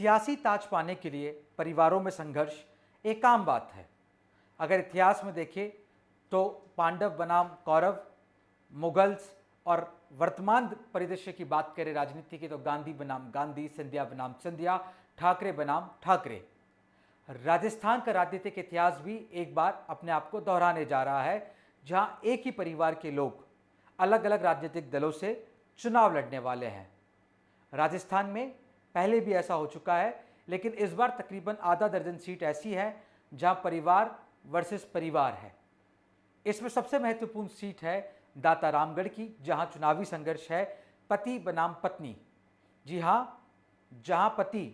सियासी ताज पाने के लिए परिवारों में संघर्ष एक आम बात है। अगर इतिहास में देखें तो पांडव बनाम कौरव, मुगल्स और वर्तमान परिदृश्य की बात करें राजनीति की तो गांधी बनाम गांधी, सिंधिया बनाम सिंधिया, ठाकरे बनाम ठाकरे। राजस्थान का राजनीतिक इतिहास भी एक बार अपने आप को दोहराने जा रहा है, जहां एक ही परिवार के लोग अलग अलग राजनीतिक दलों से चुनाव लड़ने वाले हैं। राजस्थान में पहले भी ऐसा हो चुका है, लेकिन इस बार तकरीबन आधा दर्जन सीट ऐसी है जहां परिवार वर्सेस परिवार है। इसमें सबसे महत्वपूर्ण सीट है दाता रामगढ़ की, जहां चुनावी संघर्ष है पति बनाम पत्नी। जी हां, जहां पति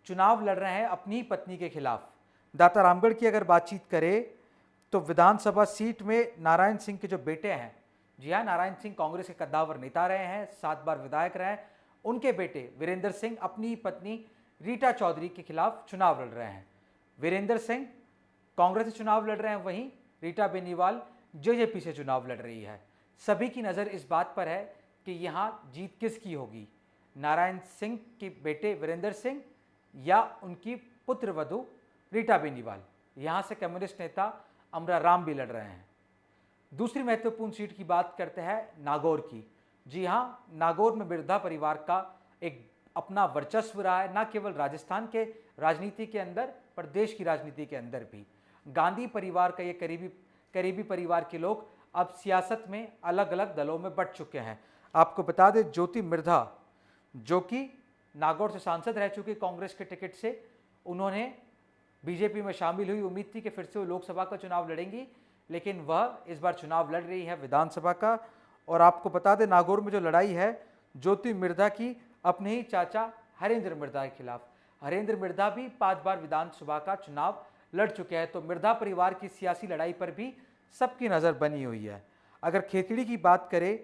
चुनाव लड़ रहे हैं अपनी पत्नी के खिलाफ। दाता रामगढ़ की अगर बातचीत करें तो विधानसभा सीट में नारायण सिंह के जो बेटे हैं, जी हाँ, नारायण सिंह कांग्रेस के कद्दावर नेता रहे हैं, 7 बार विधायक रहे हैं। उनके बेटे वीरेंद्र सिंह अपनी पत्नी रीटा चौधरी के खिलाफ चुनाव लड़ रहे हैं। वीरेंद्र सिंह कांग्रेस से चुनाव लड़ रहे हैं, वहीं रीटा बेनीवाल जेजेपी से चुनाव लड़ रही है। सभी की नज़र इस बात पर है कि यहाँ जीत किसकी होगी, नारायण सिंह के बेटे वीरेंद्र सिंह या उनकी पुत्र वधू रीटा बेनीवाल। यहाँ से कम्युनिस्ट नेता अमरा राम भी लड़ रहे हैं। दूसरी महत्वपूर्ण सीट की बात करते हैं नागौर की। जी हाँ, नागौर में बिरधा परिवार का एक अपना वर्चस्व रहा है, न केवल राजस्थान के राजनीति के अंदर पर देश की राजनीति के अंदर भी। गांधी परिवार का ये करीबी परिवार के लोग अब सियासत में अलग अलग दलों में बंट चुके हैं। आपको बता दें, ज्योति मिर्धा जो कि नागौर से सांसद रह चुकी कांग्रेस के टिकट से, उन्होंने बीजेपी में शामिल हुई। उम्मीद थी कि फिर से वो लोकसभा का चुनाव लड़ेंगी, लेकिन वह इस बार चुनाव लड़ रही है विधानसभा का। और आपको बता दें, नागौर में जो लड़ाई है ज्योति मिर्धा की अपने ही चाचा हरेंद्र मिर्धा के खिलाफ। हरेंद्र मिर्धा भी 5 बार विधानसभा का चुनाव लड़ चुके हैं, तो मिर्धा परिवार की सियासी लड़ाई पर भी सबकी नज़र बनी हुई है। अगर खेतड़ी की बात करें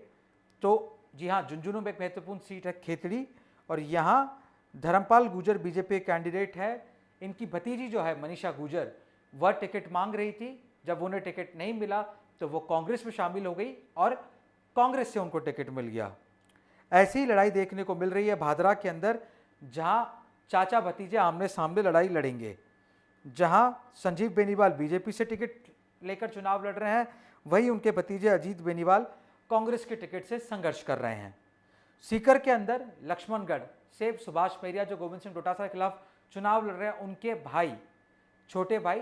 तो जी हाँ, झुंझुनू में एक महत्वपूर्ण सीट है खेतड़ी, और यहाँ धर्मपाल गुर्जर बीजेपी कैंडिडेट है। इनकी भतीजी जो है मनीषा गुर्जर, वह टिकट मांग रही थी। जब उन्हें टिकट नहीं मिला तो वो कांग्रेस में शामिल हो गई और कांग्रेस से उनको टिकट मिल गया। ऐसी ही लड़ाई देखने को मिल रही है भादरा के अंदर, जहां चाचा भतीजे आमने सामने लड़ाई लड़ेंगे। जहां संजीव बेनीवाल बीजेपी से टिकट लेकर चुनाव लड़ रहे हैं, वहीं उनके भतीजे अजीत बेनीवाल कांग्रेस के टिकट से संघर्ष कर रहे हैं। सीकर के अंदर लक्ष्मणगढ़ से सुभाष पैरिया जो गोविंद सिंह डोटासरा के खिलाफ चुनाव लड़ रहे हैं, उनके भाई, छोटे भाई,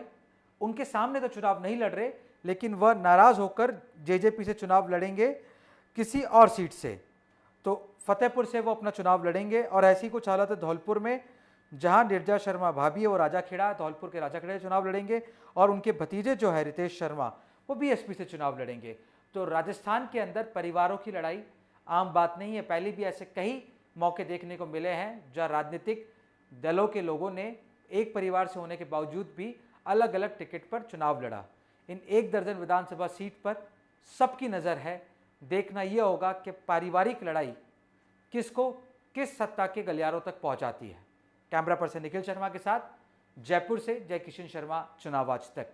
उनके सामने तो चुनाव नहीं लड़ रहे, लेकिन वह नाराज होकर जेजेपी से चुनाव लड़ेंगे किसी और सीट से। तो फतेहपुर से वो अपना चुनाव लड़ेंगे। और ऐसी कुछ हालत है धौलपुर में, जहां नीरजा शर्मा भाभी है वो राजाखेड़ा, धौलपुर के राजाखेड़ा से चुनाव लड़ेंगे, और उनके भतीजे जो है रितेश शर्मा, वो बीएसपी से चुनाव लड़ेंगे। तो राजस्थान के अंदर परिवारों की लड़ाई आम बात नहीं है। पहले भी ऐसे कई मौके देखने को मिले हैं जहां राजनीतिक दलों के लोगों ने एक परिवार से होने के बावजूद भी अलग अलग टिकट पर चुनाव लड़ा। इन 1 दर्जन विधानसभा सीट पर सबकी नज़र है। देखना यह होगा कि पारिवारिक लड़ाई किसको किस सत्ता के गलियारों तक पहुंचाती है। कैमरा पर्सन निखिल शर्मा के साथ जयपुर से जय किशन शर्मा, चुनाव आज तक।